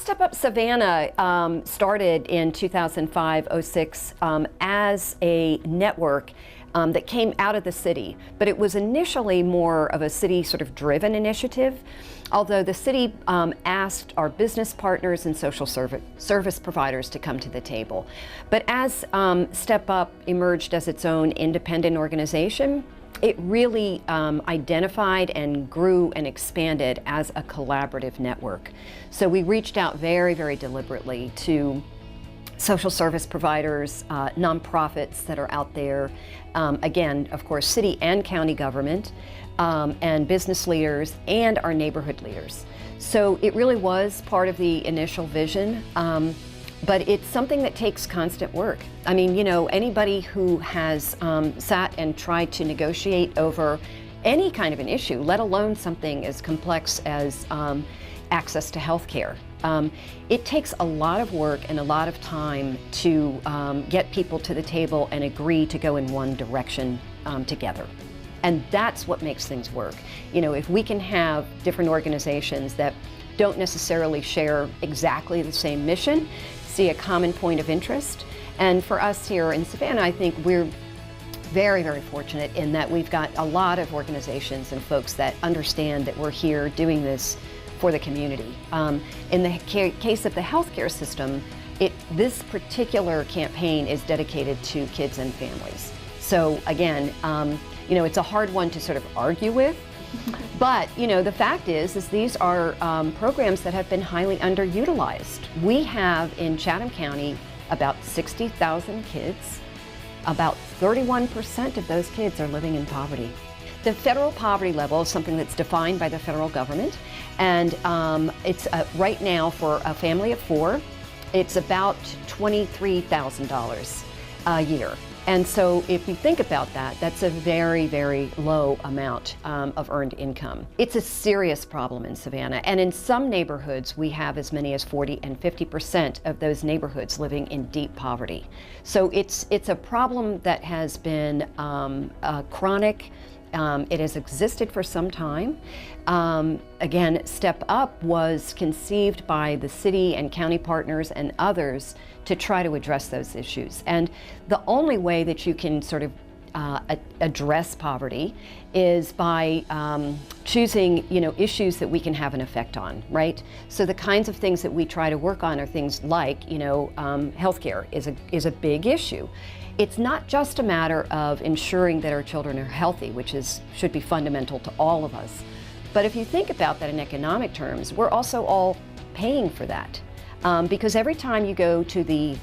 Step Up Savannah started in 2005-06 as a network that came out of the city, but it was initially more of a city sort of driven initiative, although the city asked our business partners and social service providers to come to the table. But as Step Up emerged as its own independent organization, it really identified and grew and expanded as a collaborative network. So we reached out very, very deliberately to social service providers, nonprofits that are out there, again, of course, city and county government, and business leaders and our neighborhood leaders. So it really was part of the initial vision. But it's something that takes constant work. I mean, you know, anybody who has sat and tried to negotiate over any kind of an issue, let alone something as complex as access to health care, it takes a lot of work and a lot of time to get people to the table and agree to go in one direction together. And that's what makes things work. You know, if we can have different organizations that don't necessarily share exactly the same mission, see a common point of interest. And for us here in Savannah, I think we're very, very fortunate in that we've got a lot of organizations and folks that understand that we're here doing this for the community. In the case of the healthcare system, this particular campaign is dedicated to kids and families. So again, you know, it's a hard one to sort of argue with. But, you know, the fact is these are programs that have been highly underutilized. We have in Chatham County about 60,000 kids. About 31% of those kids are living in poverty. The federal poverty level is something that's defined by the federal government, and it's right now for a family of 4, it's about $23,000 a year. And so if you think about that, that's a very, very low amount of earned income. It's a serious problem in Savannah, and in some neighborhoods we have as many as 40 and 50% of those neighborhoods living in deep poverty. So it's a problem that has been chronic. It has existed for some time. Again, Step Up was conceived by the city and county partners and others to try to address those issues. And the only way that you can sort of address poverty is by choosing, you know, issues that we can have an effect on, right? So the kinds of things that we try to work on are things like, you know, healthcare is a big issue. It's not just a matter of ensuring that our children are healthy, which should be fundamental to all of us. But if you think about that in economic terms, we're also all paying for that. Because every time you go to the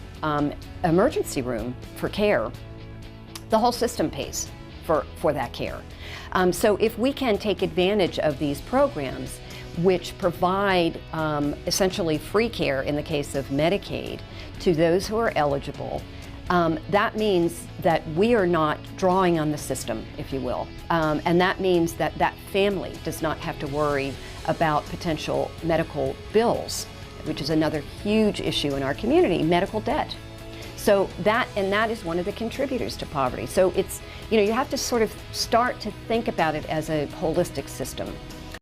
emergency room for care, the whole system pays for that care. So if we can take advantage of these programs, which provide essentially free care in the case of Medicaid to those who are eligible, that means that we are not drawing on the system, if you will. And that means that that family does not have to worry about potential medical bills, which is another huge issue in our community, medical debt. So that is one of the contributors to poverty. So it's, you know, you have to sort of start to think about it as a holistic system.